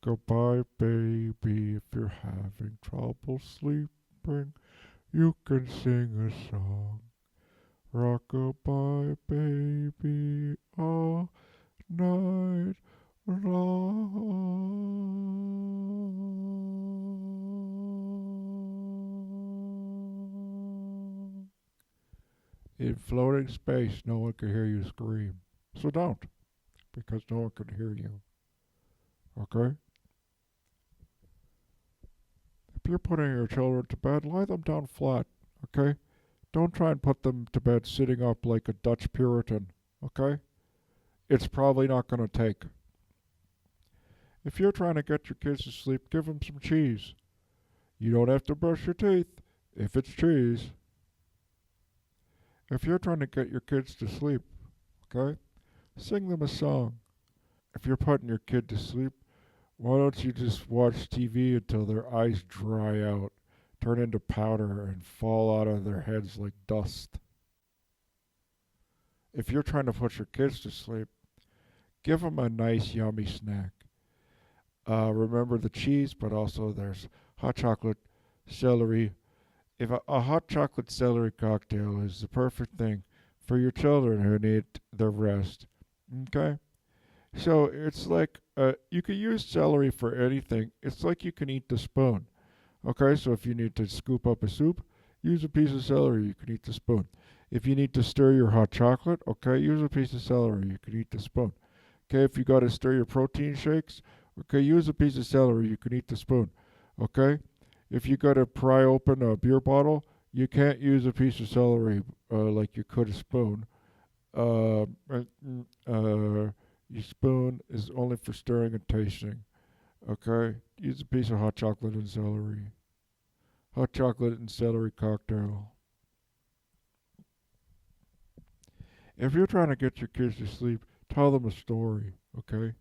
Rock-a-bye, baby, if you're having trouble sleeping, you can sing a song. Rock-a-bye, baby, all night long. In floating space, no one can hear you scream. So don't, because no one can hear you. Okay? If you're putting your children to bed, lie them down flat. Okay? Don't try and put them to bed sitting up like a Dutch Puritan. Okay? It's probably not going to take. If you're trying to get your kids to sleep, give them some cheese. You don't have to brush your teeth if it's cheese. If you're trying to get your kids to sleep, okay, sing them a song. If you're putting your kid to sleep, why don't you just watch TV until their eyes dry out, turn into powder, and fall out of their heads like dust? If you're trying to put your kids to sleep, give them a nice, yummy snack. Remember the cheese, but also there's hot chocolate, celery. If a hot chocolate celery cocktail is the perfect thing for your children who need their rest. Okay? So it's like you can use celery for anything. It's like you can eat the spoon. Okay, so if you need to scoop up a soup, use a piece of celery. You can eat the spoon. If you need to stir your hot chocolate, okay, use a piece of celery. You can eat the spoon. Okay, if you got to stir your protein shakes, okay, use a piece of celery. You can eat the spoon. Okay, if you got to pry open a beer bottle, you can't use a piece of celery like you could a spoon. Uh, uh, your spoon is only for stirring and tasting. Okay, use a piece of hot chocolate and celery. Hot chocolate and celery cocktail. If you're trying to get your kids to sleep, tell them a story. Okay,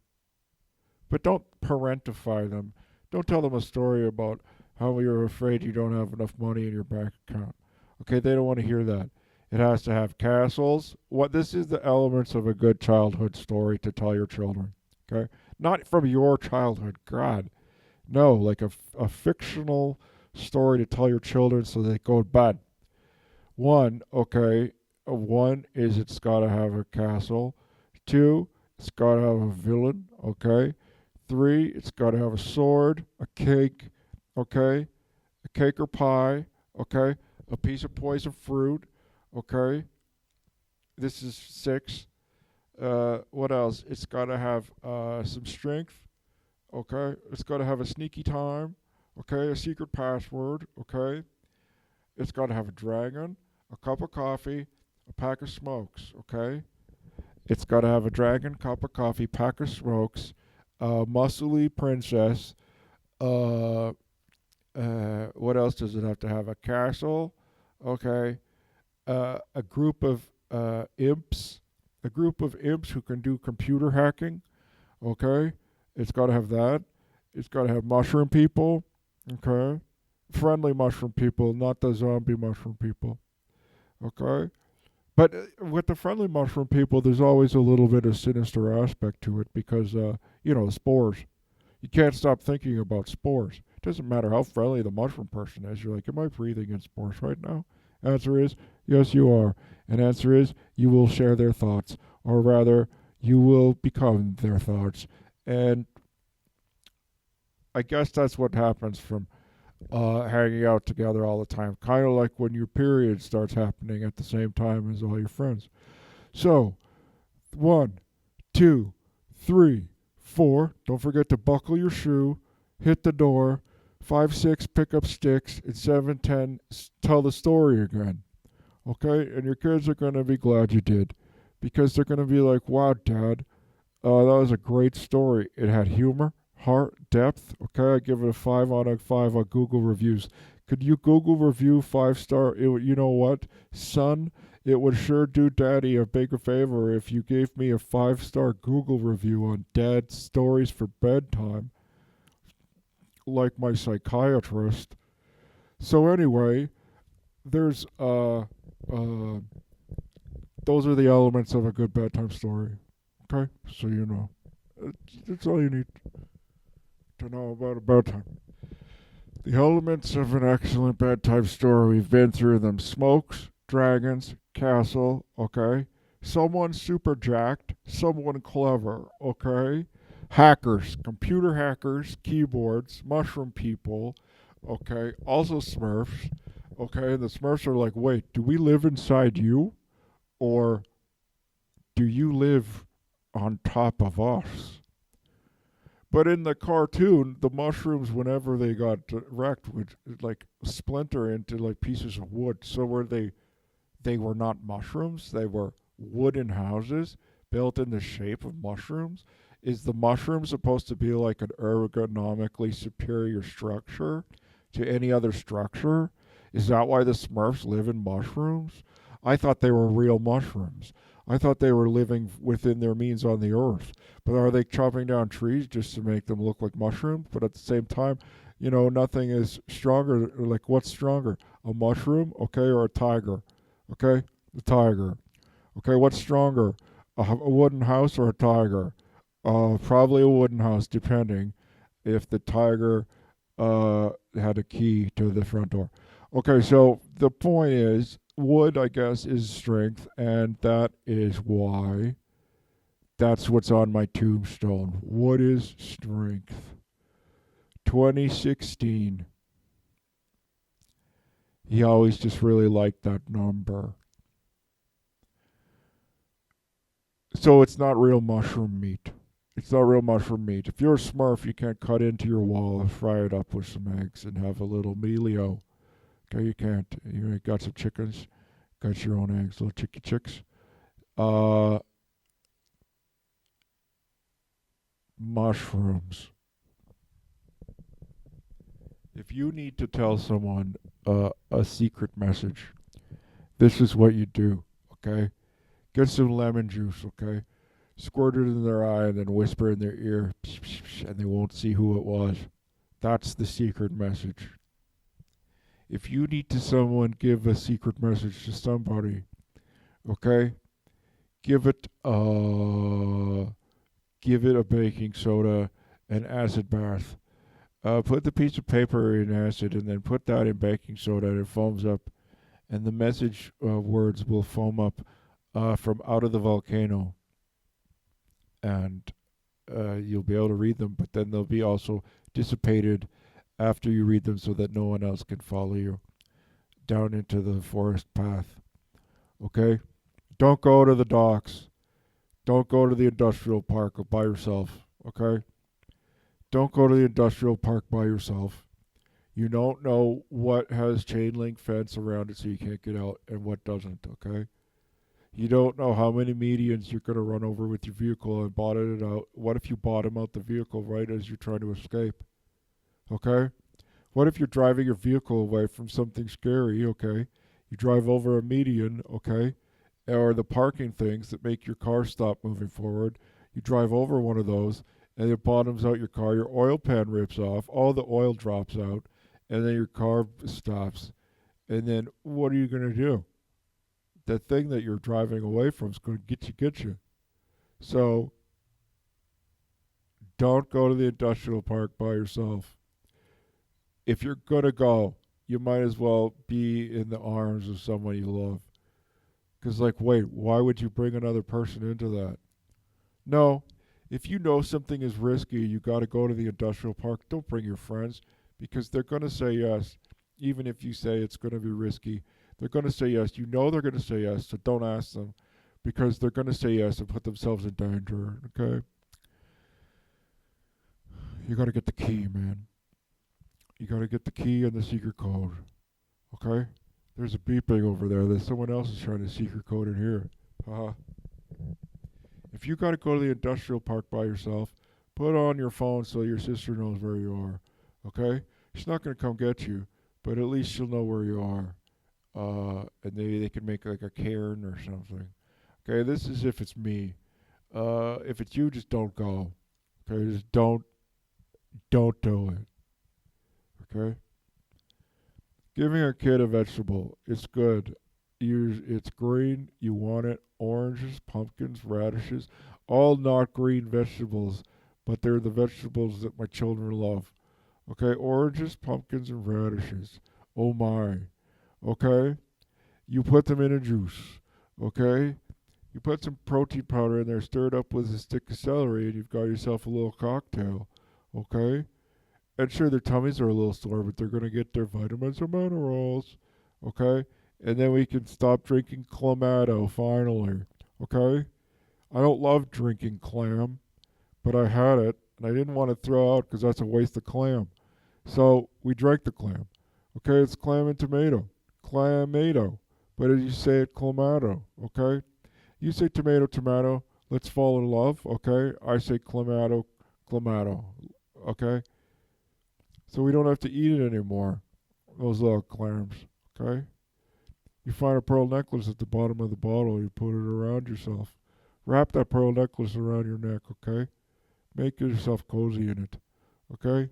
but don't parentify them. Don't tell them a story about how you're afraid you don't have enough money in your bank account. Okay, they don't want to hear that. It has to have castles. What this is the elements of a good childhood story to tell your children. Okay, not from your childhood. God, no, like a fictional story to tell your children so they go to bed. One, okay, one is it's got to have a castle. Two, it's got to have a villain. Okay, three, it's got to have a sword, a cake, okay, a cake or pie, okay, a piece of poison fruit, okay. This is six. What else? It's got to have some strength, okay. It's got to have a sneaky time, okay, a secret password, okay. It's got to have a dragon, a cup of coffee, a pack of smokes, okay. It's got to have a dragon, cup of coffee, pack of smokes, a muscly princess, uh, what else does it have to have? A castle, okay. A group of imps, a group of imps who can do computer hacking, okay. It's got to have that. It's got to have mushroom people, okay. Friendly mushroom people, not the zombie mushroom people, okay. But with the friendly mushroom people, there's always a little bit of sinister aspect to it because, spores. You can't stop thinking about spores. It doesn't matter how friendly the mushroom person is. You're like, am I breathing in spores right now? Answer is, yes, you are. And answer is, you will share their thoughts. Or rather, you will become their thoughts. And I guess that's what happens from hanging out together all the time. Kind of like when your period starts happening at the same time as all your friends. So, one, two, three, four. Don't forget to buckle your shoe, hit the door. 5, 6, pick up sticks. And 7, 10, tell the story again. Okay? And your kids are going to be glad you did. Because they're going to be like, wow, Dad, that was a great story. It had humor, heart, depth. Okay, I give it a 5 out of 5 on Google reviews. Could you Google review 5-star? You know what, son? It would sure do Daddy a big favor if you gave me a 5-star Google review on Dad's stories for bedtime, like my psychiatrist. So anyway, there's those are the elements of a good bedtime story. Okay, so you know, that's all you need to know about a bedtime. The elements of an excellent bedtime story, we've been through them. Smokes, dragons, castle, okay? Someone super jacked, someone clever, okay? Hackers, computer hackers, keyboards, mushroom people, okay? Also Smurfs, okay? And the Smurfs are like, wait, do we live inside you? Or do you live on top of us? But in the cartoon, the mushrooms, whenever they got wrecked, would like splinter into like pieces of wood. So were they were not mushrooms. They were wooden houses built in the shape of mushrooms. Is the mushroom supposed to be like an ergonomically superior structure to any other structure? Is that why the Smurfs live in mushrooms? I thought they were real mushrooms. I thought they were living within their means on the earth. But are they chopping down trees just to make them look like mushrooms? But at the same time, nothing is stronger. Like, what's stronger? A mushroom, okay, or a tiger? Okay, the tiger. Okay, what's stronger? A wooden house or a tiger? Probably a wooden house, depending if the tiger had a key to the front door. Okay, so the point is, wood, I guess, is strength, and that is why that's what's on my tombstone. Wood is strength. 2016. He always just really liked that number. So it's not real mushroom meat. It's not real mushroom meat. If you're a Smurf, you can't cut into your wall and fry it up with some eggs and have a little mealio. Okay, you can't. You got some chickens, got your own eggs, little chicky chicks. Uh, Mushrooms. If you need to tell someone a secret message, this is what you do, okay? Get some lemon juice, okay? Squirt it in their eye and then whisper in their ear, psh, psh, psh, and they won't see who it was. That's the secret message. If you need to someone give a secret message to somebody, okay? Give it give it a baking soda, an acid bath. Put the piece of paper in acid and then put that in baking soda and it foams up. And the message words will foam up from out of the volcano. And you'll be able to read them, but then they'll be also dissipated after you read them so that no one else can follow you down into the forest path. Okay? Don't go to the docks. Don't go to the industrial park by yourself. Okay? Don't go to the industrial park by yourself. You don't know what has chain link fence around it so you can't get out and what doesn't, okay? You don't know how many medians you're going to run over with your vehicle and bottom it out. What if you bottom out the vehicle right as you're trying to escape? Okay? What if you're driving your vehicle away from something scary, okay? You drive over a median, okay? Or the parking things that make your car stop moving forward. You drive over one of those and it bottoms out your car. Your oil pan rips off, all the oil drops out, and then your car stops. And then what are you going to do? That thing that you're driving away from is going to get you. So don't go to the industrial park by yourself. If you're going to go, you might as well be in the arms of someone you love. Because, like, wait, why would you bring another person into that? No, if you know something is risky, you got to go to the industrial park. Don't bring your friends because they're going to say yes, even if you say it's going to be risky. They're going to say yes. You know they're going to say yes, so don't ask them because they're going to say yes and put themselves in danger, okay? You got to get the key, man. You got to get the key and the secret code, okay? There's a beeping over there. There's someone else is trying to secret code in here. Haha. If you got to go to the industrial park by yourself, put on your phone so your sister knows where you are, okay? She's not going to come get you, but at least she'll know where you are. And maybe they can make like a cairn or something. Okay, this is if it's me. If it's you, just don't go. Okay, just don't do it. Okay. Giving a kid a vegetable, it's good. It's green. You want it. Oranges, pumpkins, radishes, all not green vegetables, but they're the vegetables that my children love. Okay, oranges, pumpkins, and radishes. Oh my. Okay, you put them in a juice. Okay, you put some protein powder in there, stir it up with a stick of celery, and you've got yourself a little cocktail. Okay, and sure, their tummies are a little sore, but they're gonna get their vitamins and minerals. Okay, and then we can stop drinking clamato finally. Okay, I don't love drinking clam, but I had it, and I didn't want to throw out because that's a waste of clam. So we drank the clam. Okay, it's clam and tomato. Clamato. But as you say it, clamato. Okay? You say tomato, tomato. Let's fall in love. Okay? I say clamato, clamato. Okay? So we don't have to eat it anymore. Those little clams. Okay? You find a pearl necklace at the bottom of the bottle. You put it around yourself. Wrap that pearl necklace around your neck. Okay? Make yourself cozy in it. Okay?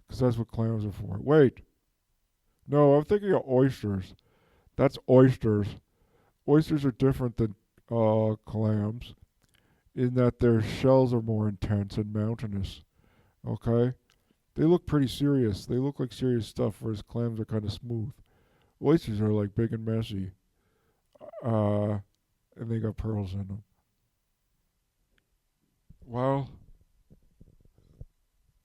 Because that's what clams are for. Wait. No, I'm thinking of oysters. That's oysters. Oysters are different than clams in that their shells are more intense and mountainous. Okay? They look pretty serious. They look like serious stuff, whereas clams are kind of smooth. Oysters are like big and messy. Uh, and they got pearls in them. Well,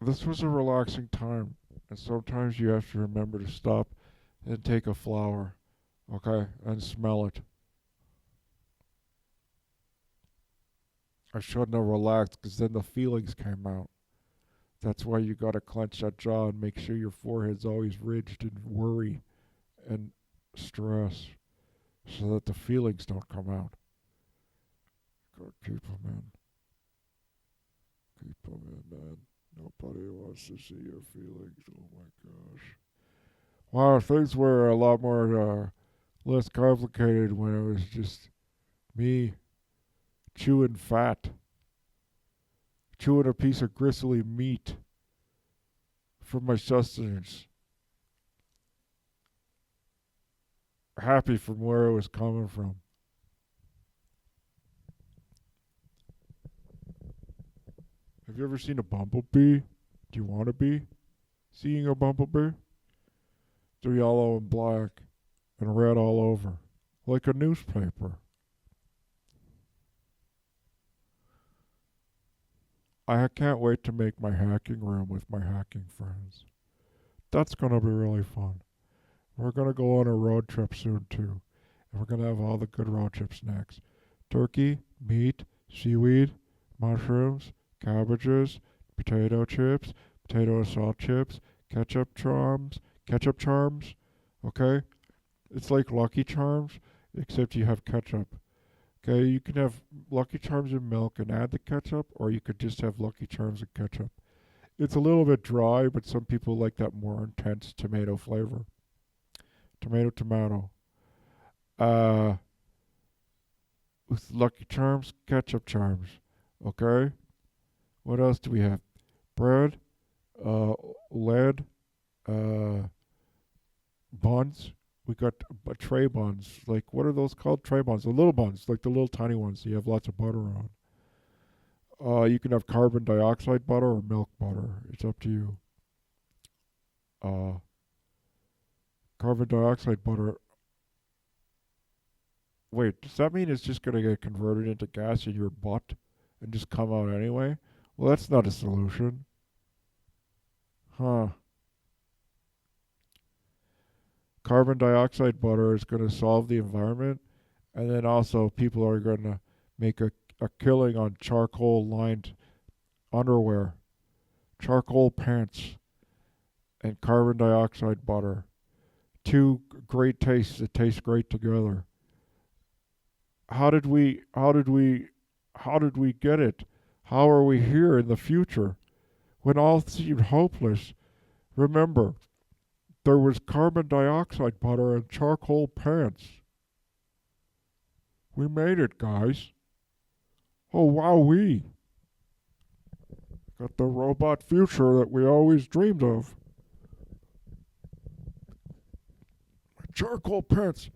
this was a relaxing time. And sometimes you have to remember to stop and take a flower, okay, and smell it. I shouldn't have relaxed because then the feelings came out. That's why you gotta clench that jaw and make sure your forehead's always ridged in worry and stress so that the feelings don't come out. Gotta keep them in. Keep them in, man. Nobody wants to see your feelings. Oh my gosh. Wow, things were a lot more less complicated when it was just me chewing fat, chewing a piece of gristly meat for my sustenance. Happy from where it was coming from. Have you ever seen a bumblebee? Do you want to be seeing a bumblebee? They're yellow and black and red all over, like a newspaper. I can't wait to make my hacking room with my hacking friends. That's going to be really fun. We're going to go on a road trip soon, too. And we're going to have all the good road trip snacks turkey, meat, seaweed, mushrooms, cabbages, potato chips, potato and salt chips, ketchup charms, okay? It's like Lucky Charms, except you have ketchup. Okay, you can have Lucky Charms and milk and add the ketchup, or you could just have Lucky Charms and ketchup. It's a little bit dry, but some people like that more intense tomato flavor. Tomato. Uh, with Lucky Charms, ketchup charms. Okay? What else do we have? Bread, uh, lead, uh, buns. We got tray buns. Like, what are those called? Tray buns. The little buns, like the little tiny ones you have lots of butter on. You can have carbon dioxide butter or milk butter. It's up to you. Uh, Carbon dioxide butter. Wait, does that mean it's just going to get converted into gas in your butt and just come out anyway? Well, that's not a solution. Huh. Carbon dioxide butter is going to solve the environment, and then also people are going to make a killing on charcoal lined underwear, charcoal pants, and carbon dioxide butter. Two great tastes that taste great together. How did we get it? How are we here in the future when all seemed hopeless? Remember, there was carbon dioxide butter and charcoal pants. We made it, guys. Oh, wow, we got the robot future that we always dreamed of. Charcoal pants